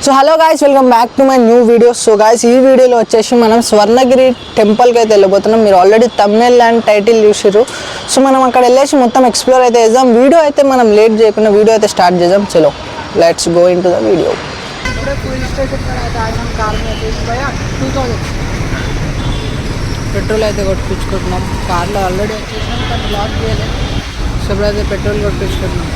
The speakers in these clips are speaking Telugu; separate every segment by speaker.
Speaker 1: So hello guys, welcome back to my new video. So guys, ఈ వీడియోలో వచ్చేసి మనం స్వర్ణగిరి టెంపుల్కి అయితే వెళ్ళిపోతున్నాం. మీరు ఆల్రెడీ థంబ్నెయిల్ అండ్ టైటిల్ చూసిర్రు. సో మనం అక్కడ వెళ్ళేసి మొత్తం ఎక్స్ప్లోర్ అయితే చేద్దాం. వీడియో అయితే మనం లేట్ చేయకుండా వీడియో అయితే స్టార్ట్ చేద్దాం. చలో let's go in to the video. Petrol అయితే కొట్టించుకుంటున్నాం. కార్లో ఆల్రెడీ వచ్చేసినాం కానీ లాక్ చేయలేదు. సో ఇప్పుడైతే పెట్రోల్ కొట్టించుకుంటున్నాం.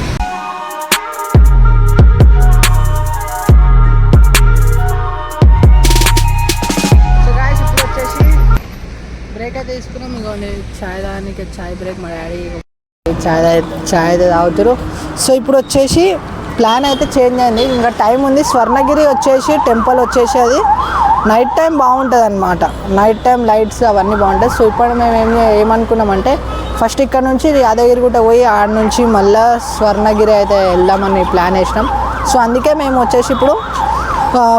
Speaker 1: బ్రేక్ అయితే తీసుకున్నాం. ఇక చాయ్ తాగడానికి చాయ్ బ్రేక్. మా డాడీ చాయ్ అయితే తాగుతారు. సో ఇప్పుడు వచ్చేసి ప్లాన్ అయితే చేంజ్ అయింది. ఇంకా టైం ఉంది. స్వర్ణగిరి వచ్చేసి టెంపుల్ వచ్చేసి అది నైట్ టైం బాగుంటుంది అనమాట. నైట్ టైం లైట్స్ అవన్నీ బాగుంటాయి. సో ఇప్పుడు మేము ఏమనుకున్నామంటే ఫస్ట్ ఇక్కడ నుంచి యాదగిరిగుట్ట పోయి ఆడ నుంచి మళ్ళీ స్వర్ణగిరి అయితే వెళ్దామని ప్లాన్ వేసినాం. సో అందుకే మేము వచ్చేసి ఇప్పుడు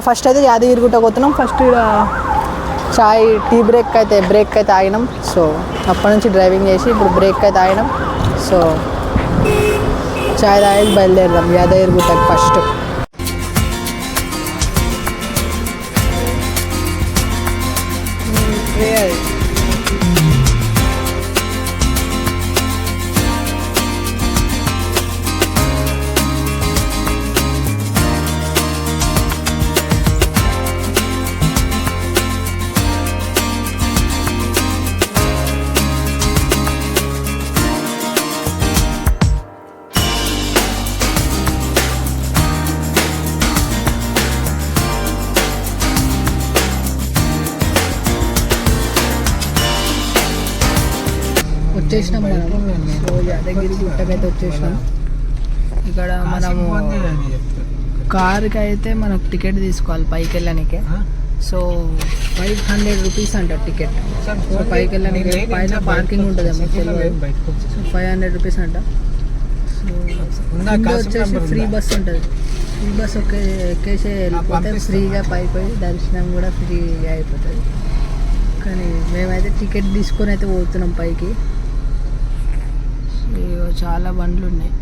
Speaker 1: ఫస్ట్ అయితే యాదగిరిగుట్ట పోతున్నాం. ఫస్ట్ చాయ్ టీ బ్రేక్ అయితే ఆగినాం. సో అప్పటి నుంచి డ్రైవింగ్ చేసి ఇప్పుడు బ్రేక్ అయితే ఆగినాం. సో చాయ్ తాగి బయలుదేరదాం యాదగిరిగుట్టకి ఫస్ట్. వచ్చేసినాం మనం. సో యాదగిరి గుట్టకైతే వచ్చేసినాం. ఇక్కడ మనము కార్కి అయితే మనకు టికెట్ తీసుకోవాలి పైకి వెళ్ళడానికి. సో 500 రూపీస్ అంట టికెట్. సో పైకి వెళ్ళడానికి పైన పార్కింగ్ ఉంటుందేమో తెలియదు. సో 500 రూపీస్ అంట. సో వచ్చేసి ఫ్రీ బస్ ఉంటుంది. ఫ్రీ బస్ ఎక్కేసి వెళ్ళిపోతే ఫ్రీగా పైకి పోయి దర్శనం కూడా ఫ్రీగా అయిపోతుంది. కానీ మేమైతే టికెట్ తీసుకొని అయితే పోతున్నాం పైకి. చాలా బండ్లు ఉన్నాయి.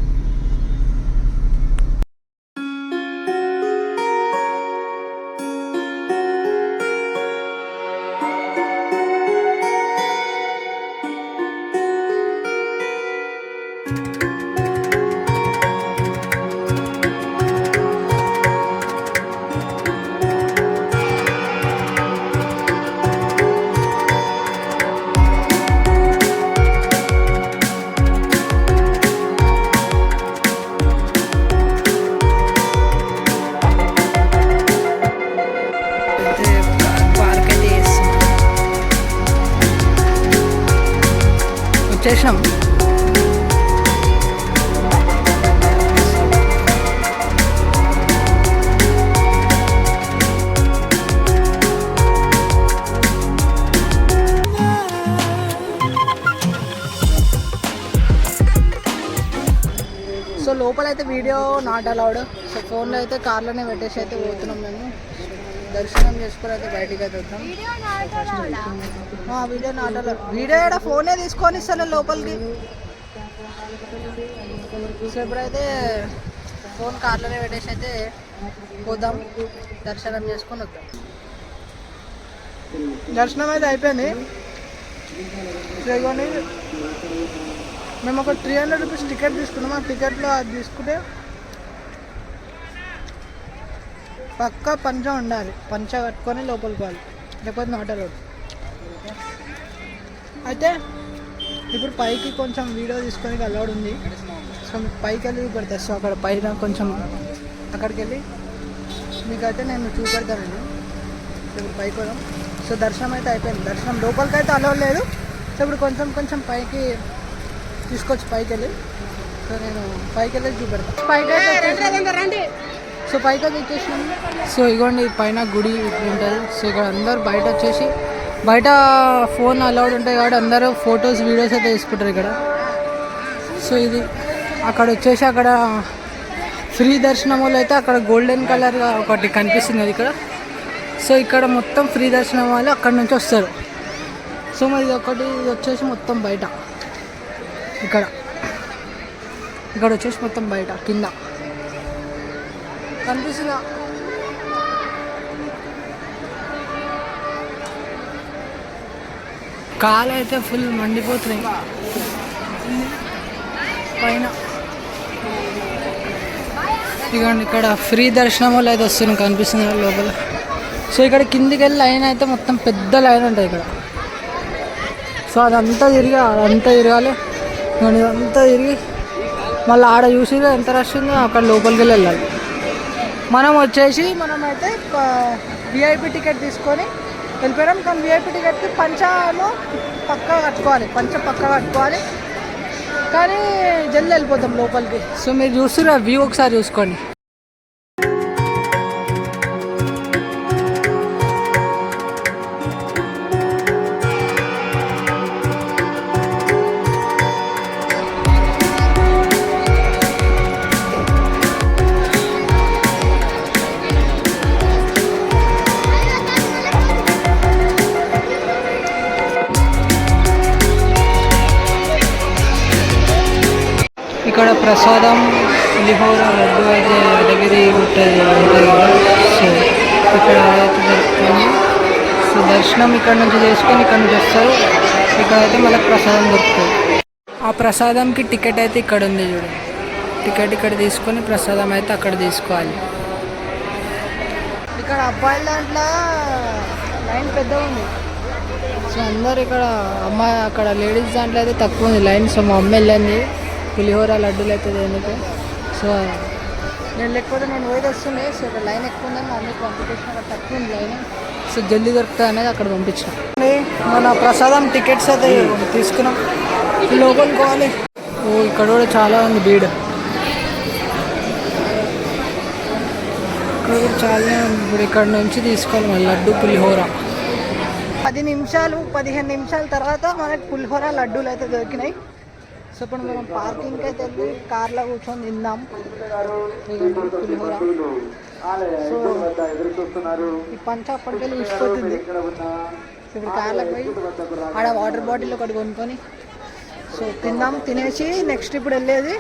Speaker 1: వచ్చేసాం. సో లోపలైతే వీడియో నాట్ అలౌడ్. సో ఫోన్లో అయితే కార్లోనే పెట్టేసి అయితే పోతున్నాం మేము. దర్శనం చేసుకొని అయితే బయటికి అయితే వద్దాం. Video not allowed. వీడియో ఇక్కడ ఫోనే తీసుకొని ఇస్తాను లోపలికి. సో ఇప్పుడైతే ఫోన్ కార్లోనే పెట్టేసి అయితే పోదాం. దర్శనం చేసుకొని వద్దాం. దర్శనం అయితే అయిపోయింది. మేము ఒక 300 రూపీస్ టికెట్ తీసుకున్నాం. ఆ టికెట్లో అది తీసుకుంటే పక్కా పంచ ఉండాలి. పంచ కట్టుకొని లోపలికి పోవాలి, లేకపోతే నాట్ అలౌడ్. అయితే ఇప్పుడు పైకి కొంచెం వీడియో తీసుకొని అలౌడ్ ఉంది. సో మీకు పైకి వెళ్ళి చూపెడతాను. సో అక్కడ పైన కొంచెం అక్కడికి వెళ్ళి మీకైతే నేను చూపెడతానండి. సో ఇప్పుడు పైకి పోదాం. సో దర్శనం అయితే అయిపోయింది. దర్శనం లోపలికి అయితే అలౌడ్ లేదు. సో ఇప్పుడు కొంచెం పైకి తీసుకొచ్చి పైకి వెళ్ళి సో నేను పైకి వెళ్ళి చూపెడతాను. పైకి అయితే రండి. సో పైకి వచ్చేసినాం. సో ఇగోండి పైన గుడి ఉంటుంది. సో ఇక్కడ అందరు బయట వచ్చేసి బయట ఫోన్ అలౌడ్ ఉంటాయి కాబట్టి అందరూ ఫొటోస్ వీడియోస్ అయితే తీసుకుంటారు ఇక్కడ. సో ఇది అక్కడ వచ్చేసి అక్కడ ఫ్రీ దర్శనం వాళ్ళు అయితే అక్కడ గోల్డెన్ కలర్గా ఒకటి కనిపిస్తుంది అది ఇక్కడ. సో ఇక్కడ మొత్తం ఫ్రీ దర్శనం వాళ్ళు అక్కడ నుంచి వస్తారు. సో మరి ఇది ఒకటి వచ్చేసి మొత్తం బయట. ఇక్కడ వచ్చేసి మొత్తం బయట కింద కనిపిస్తుందా? కాలు అయితే ఫుల్ మండిపోతున్నాయి పైన. ఇదిగోండి ఇక్కడ ఫ్రీ దర్శనం వాళ్ళు అయితే వస్తున్నాం కనిపిస్తుంది లోపల. సో ఇక్కడ కిందికి వెళ్ళి లైన్ అయితే మొత్తం పెద్ద లైన్ ఉంటుంది ఇక్కడ. సో అదంతా తిరగాలి. ఇదంతా తిరిగి మళ్ళీ ఆడ చూసి ఎంత రష్ ఉందో అక్కడ లోపలికి వెళ్ళాలి. మనమైతే విఐపి టికెట్ తీసుకొని వెళ్ళిపోయాం. కానీ విఐపి టికెట్కి పంచను పక్కా కట్టుకోవాలి. కానీ జల్దీ వెళ్ళిపోతాం లోపలికి. సో మీరు చూస్తున్న వ్యూ ఒకసారి చూసుకోండి. ఇక్కడ ప్రసాదం పులిహోర లడ్డు అయితే యాదగిరి ఉంటుంది కదా. సో ఇక్కడ అయితే దొరుకుతుంది. సో దర్శనం ఇక్కడ నుంచి చేసుకొని ఇక్కడ నుంచి వస్తారు. ఇక్కడైతే మళ్ళీ ప్రసాదం దొరుకుతుంది. ఆ ప్రసాదంకి టికెట్ అయితే ఇక్కడ ఉంది చూడండి. టికెట్ ఇక్కడ తీసుకొని ప్రసాదం అయితే అక్కడ తీసుకోవాలి. ఇక్కడ అబ్బాయిల దాంట్లో లైన్ పెద్దగా ఉంది. సో అందరు ఇక్కడ అమ్మాయి అక్కడ లేడీస్ దాంట్లో అయితే తక్కువ ఉంది లైన్. సో మా అమ్మ వెళ్ళింది పులిహోర లడ్డూలు అవుతుంది ఎందుకు. సో నేను పోయి వస్తుండే. సో ఇక్కడ లైన్ ఎక్కువ ఉందని మా అమ్మకి పంపించిన. అక్కడ తక్కువ ఉంది లైన్. సో జల్దీ దొరుకుతుంది అనేది అక్కడ పంపించాం. మన ప్రసాదం టికెట్స్ అయితే తీసుకున్నాం. లోపలికి పోవాలి. ఇక్కడ కూడా చాలా ఉంది భీడ్. ఇక్కడ కూడా చాలా ఉంది. ఇప్పుడు ఇక్కడ నుంచి తీసుకోవాలి మన లడ్డు పులిహోర. 15 నిమిషాల తర్వాత మనకి పులిహోర లడ్డూలు అయితే దొరికినాయి. సో ఇప్పుడు మనం పార్కింగ్కి అయితే వెళ్ళి కార్లో కూర్చొని తిందాం పులిహోర. సో ఈ పంచ అప్పటికెళ్ళి ఊసిపోతుంది. సో ఇప్పుడు కార్లోకి పోయి ఆడ వాటర్ బాటిల్ ఒకటి కొనుక్కొని సో తిందాం. తినేసి నెక్స్ట్ ఇప్పుడు వెళ్ళేది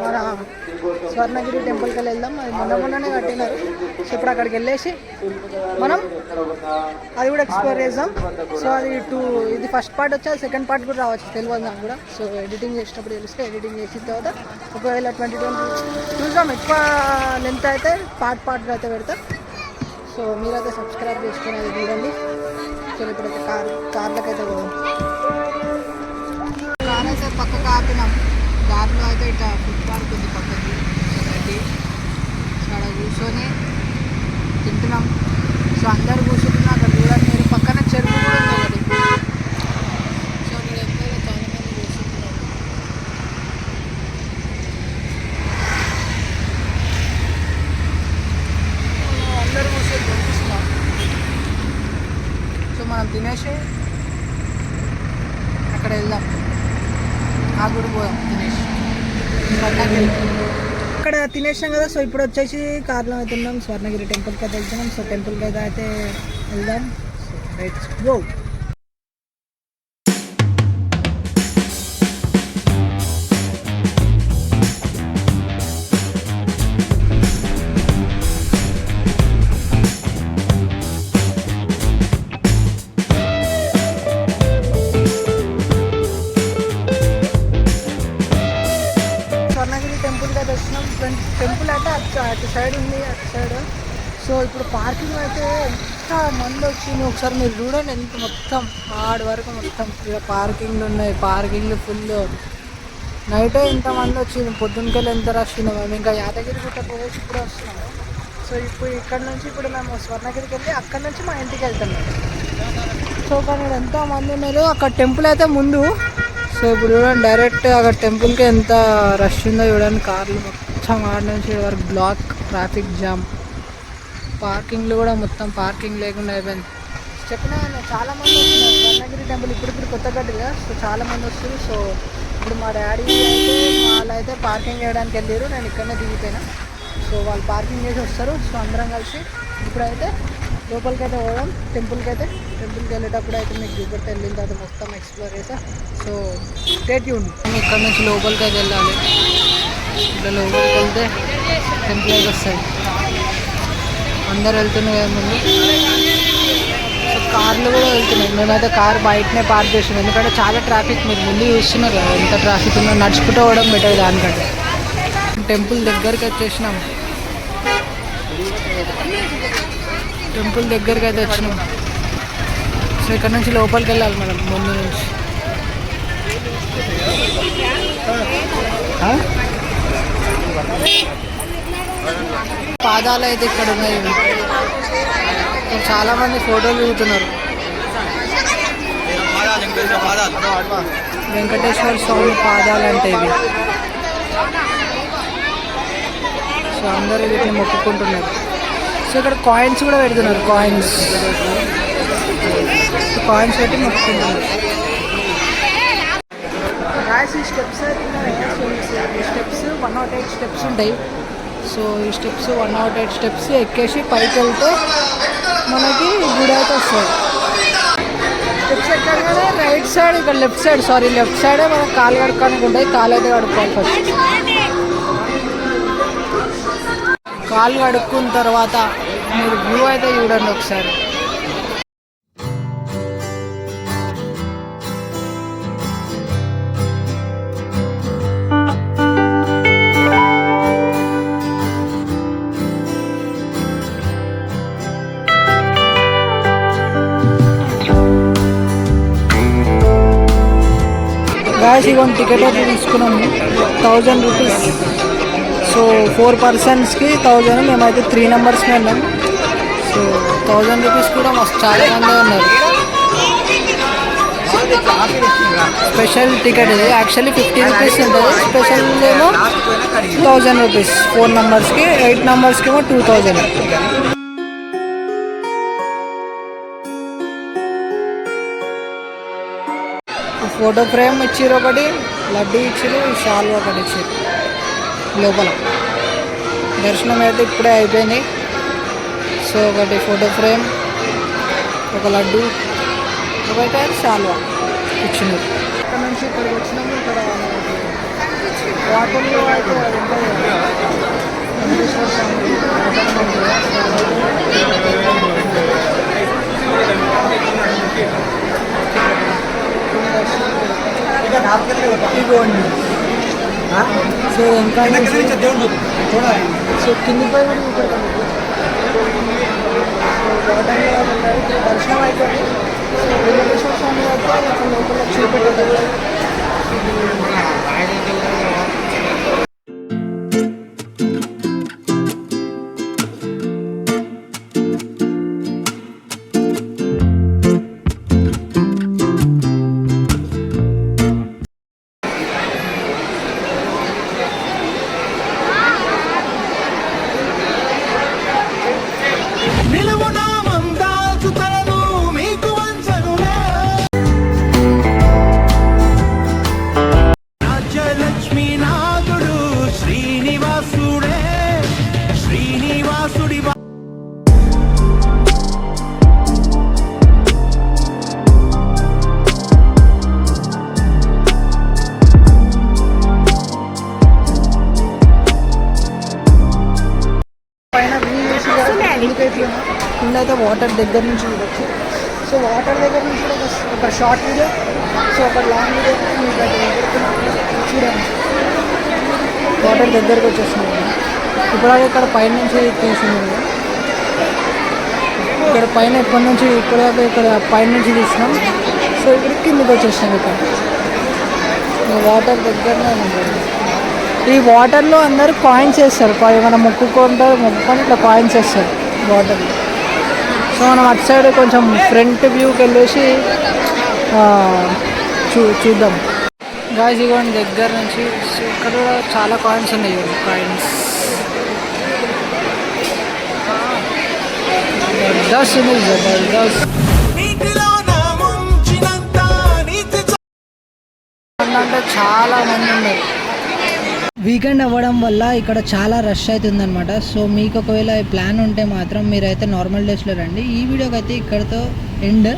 Speaker 1: మన స్వర్ణగిరి టెంపుల్కి వెళ్దాం. అది మొన్ననే కట్టినారు. సో ఇప్పుడు అక్కడికి వెళ్ళేసి మనం అది కూడా ఎక్స్ప్లోర్ చేద్దాం. సో అది ఇది ఫస్ట్ పార్ట్ వచ్చి సెకండ్ పార్ట్ కూడా రావచ్చు, తెలియదు నాకు కూడా. సో ఎడిటింగ్ చేసేటప్పుడు తెలిస్తే ఎడిటింగ్ చేసిన తర్వాత ఒకవేళ 2020 చూద్దాం. ఎక్కువ లెంత్ అయితే పార్ట్గా అయితే పెడతాం. సో మీరైతే సబ్స్క్రైబ్ చేసుకుని అది చూడండి. సో ఇప్పుడైతే కార్లకి అయితే పోదాం. కార్ అయితే పక్కకు ఆపినాం. దారిలో అయితే ఇట్లా ఫుడ్ పార్క్ ఉంది పక్కకి. అక్కడ కూర్చొని తింటున్నాం. సో అందరు కూర్చుంటున్నా అక్కడ చూడండి మీరు. పక్కన చెరువు కూడా ఉంది ఒకటి. సో అక్కడ ఎంతో చాలా మంది కూర్చుంటున్నారు. అందరు కూర్చొని పంపిస్తున్నాం. సో మనం తినేసి అక్కడ వెళ్దాం. ఆ గుడి పోదాం తినేసి. అక్కడ తినేసాం కదా. సో ఇప్పుడు వచ్చేసి కార్లో అయితే ఉన్నాం. స్వర్ణగిరి టెంపుల్కి అయితే వెళ్తున్నాం. సో టెంపుల్కి అయితే వెళ్దాం. So let's go. టెంపుల్ అయితే అటు సైడ్ ఉంది, అటు సైడ్. సో ఇప్పుడు పార్కింగ్ అయితే ఎంత మంది వచ్చింది ఒకసారి మీరు చూడండి. ఎంత మొత్తం ఆడి వరకు మొత్తం ఇక్కడ పార్కింగ్లు ఉన్నాయి. పార్కింగ్లు ఫుల్. నైటే ఇంతమంది వచ్చింది. పొద్దున్నకెళ్ళి ఎంత రష్ ఉన్నాం. మేము ఇంకా యాదగిరి గుట్ట పోయేసి ఇప్పుడు వస్తున్నాము. సో ఇప్పుడు ఇక్కడ నుంచి ఇప్పుడు మేము స్వర్ణగిరికి వెళ్ళి అక్కడ నుంచి మా ఇంటికి వెళ్తున్నాం. సో కానీ ఎంతో మంది ఉన్నారు. అక్కడ టెంపుల్ అయితే ముందు. సో ఇప్పుడు చూడండి డైరెక్ట్ అక్కడ టెంపుల్కి ఎంత రష్ ఉందో చూడండి. కార్లు మొత్తం ఆడ నుంచి వరకు బ్లాక్, ట్రాఫిక్ జామ్. పార్కింగ్లు కూడా మొత్తం పార్కింగ్ లేకుండా అయిపోయింది. చెప్పినా చాలామంది వస్తున్నారు స్వర్ణగిరి టెంపుల్. ఇప్పుడు కొత్త గడ్డగా. సో చాలామంది వస్తారు. సో ఇప్పుడు మా డాడీ అయితే వాళ్ళు అయితే పార్కింగ్ చేయడానికి వెళ్ళారు. నేను ఇక్కడనే దిగిపోయినా. సో వాళ్ళు పార్కింగ్ చేసి వస్తారు. సో అందరం కలిసి ఇప్పుడైతే లోపలికి అయితే పోదాం. టెంపుల్కి వెళ్ళేటప్పుడు అయితే మీకు చూపెట్టి వెళ్ళిన తర్వాత మొత్తం ఎక్స్ప్లోర్ చేసా. So stay tuned. ఇక్కడ నుంచి లోపలికి అయితే వెళ్ళాలి. ఇక్కడ లోపలికి వెళ్తే టెంపుల్ అయితే వస్తుంది. అందరు వెళ్తున్నారు కదా ముందు. సో కార్లు కూడా వెళ్తున్నాయి. మేమైతే కార్ బయటనే పార్క్ చేసినాం, ఎందుకంటే చాలా ట్రాఫిక్. మీరు ముందు చూస్తున్నారు కదా ఎంత ట్రాఫిక్ ఉందో. నడుచుకుంటూ పోవడం బెటర్ దానికంటే. టెంపుల్ దగ్గరికి వచ్చేసినాం. టెంపుల్ దగ్గరికి అయితే వచ్చినాం. సో ఇక్కడ నుంచి లోపలికి వెళ్ళాలి మేడం, ముందు నుంచి. పాదాలు అయితే ఇక్కడ ఉన్నాయి. చాలా మంది ఫోటోలు దిగుతున్నారు. వెంకటేశ్వర స్వామి పాదాలు అంటే ఇవి. సో అందరూ వీటిని మొక్కుకుంటున్నారు. సో ఇక్కడ కాయిన్స్ కూడా పెడుతున్నారు. కాయిన్స్ పెట్టి మొక్కుకుంటున్నారు. ఈ స్టెప్స్ స్టెప్స్ 108 స్టెప్స్ ఉంటాయి. సో ఈ స్టెప్స్ 108 స్టెప్స్ ఎక్కేసి పైకి వెళ్తే మనకి గుడి అయితే వస్తుంది. స్టెప్స్ ఎక్కగానే రైట్ సైడ్, ఇక్కడ లెఫ్ట్ సైడే మనం కాలు కడుక్కోడానికి ఉంటాయి. కాలు అయితే కడుక్కోవాలి. ఫస్ట్ కాలు కడుక్కున్న తర్వాత మీరు వ్యూ అయితే చూడండి ఒకసారి. గాయస్ ఇవన్నీ టికెట్ అయితే తీసుకున్నాము 1000 రూపీస్. సో 4 పర్సన్స్కి 1000. మేమైతే 3 నెంబర్స్కి వెళ్ళాం. సో 1000 రూపీస్ కూడా మస్తు చాలా మంది ఉన్నారు. స్పెషల్ టికెట్ ఇది. యాక్చువల్లీ 50 రూపీస్ ఉంటుంది. స్పెషల్ ఏమో 1000 రూపీస్ 4 నెంబర్స్కి. 8 నెంబర్స్కి ఏమో 2000. ఫోటో ఫ్రేమ్ ఇచ్చిర్రు, ఒకటి లడ్డు ఇచ్చిర్రు, షాల్ ఒకటి ఇచ్చిర్రు. లోపల దర్శనం అయితే ఇప్పుడే అయిపోయింది. సో ఒకటి ఫోటో ఫ్రేమ్, ఒక లడ్డు, ఒకటి షాల్వా ఇచ్చినారు. ఇక్కడ నుంచి ఇక్కడికి వచ్చినాము. ఇక్కడ వాటర్లో అయితే వెంకటేశ్వర స్వామి ఇదిగోండి. సో ఇంకా సో కింది పై దర్శనం అయిపోయింది. వెంకటేశ్వర స్వామి అయితే లోపల చూపెట్టారు. కింద అయితే వాటర్ దగ్గర నుంచి చూడవచ్చు. సో వాటర్ దగ్గర నుంచి కూడా ఒక షార్ట్ వీడియో, సో ఒక లాంగ్ వీడియో మీకు అయితే చూడండి. వాటర్ దగ్గరకు వచ్చేస్తుంది. ఇప్పుడు ఇక్కడ పైన నుంచి తీసింది. ఇక్కడ పైన ఎప్పటి నుంచి ఇక్కడ పైన నుంచి తీసినాం. సో ఇక్కడ కిందకి వచ్చేసాం. ఇక్కడ వాటర్ దగ్గరనే ఉంటుంది. ఈ వాటర్లో అందరూ కాయిన్స్ వేస్తారు. మనం మొక్కుకొని ఇట్లా కాయిన్స్ వేస్తారు వాటర్లో. సో మనం అటు సైడ్ కొంచెం ఫ్రంట్ వ్యూకి వెళ్ళేసి చూద్దాం. గాయస్ ఇవ్వండి దగ్గర నుంచి. ఇక్కడ కూడా చాలా కాయిన్స్ ఉన్నాయి. కాయిన్స్ జబర్దస్త్ ఉంది, జబర్దస్త్. అంటే చాలా మంది ఉన్నారు. వీకెండ్ అవ్వడం వల్ల ఇక్కడ చాలా రష్ అవుతుందన్నమాట. సో మీకు ఒకవేళ ప్లాన్ ఉంటే మాత్రం మీరైతే నార్మల్ డేస్లో రండి. ఈ వీడియోకి అయితే ఇక్కడతో ఎండ్.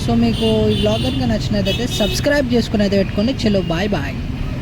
Speaker 1: సో మీకు ఈ బ్లాగ్ కనుక నచ్చినట్లయితే సబ్స్క్రైబ్ చేసుకుని అయితే పెట్టుకోండి. చలో బాయ్ బాయ్.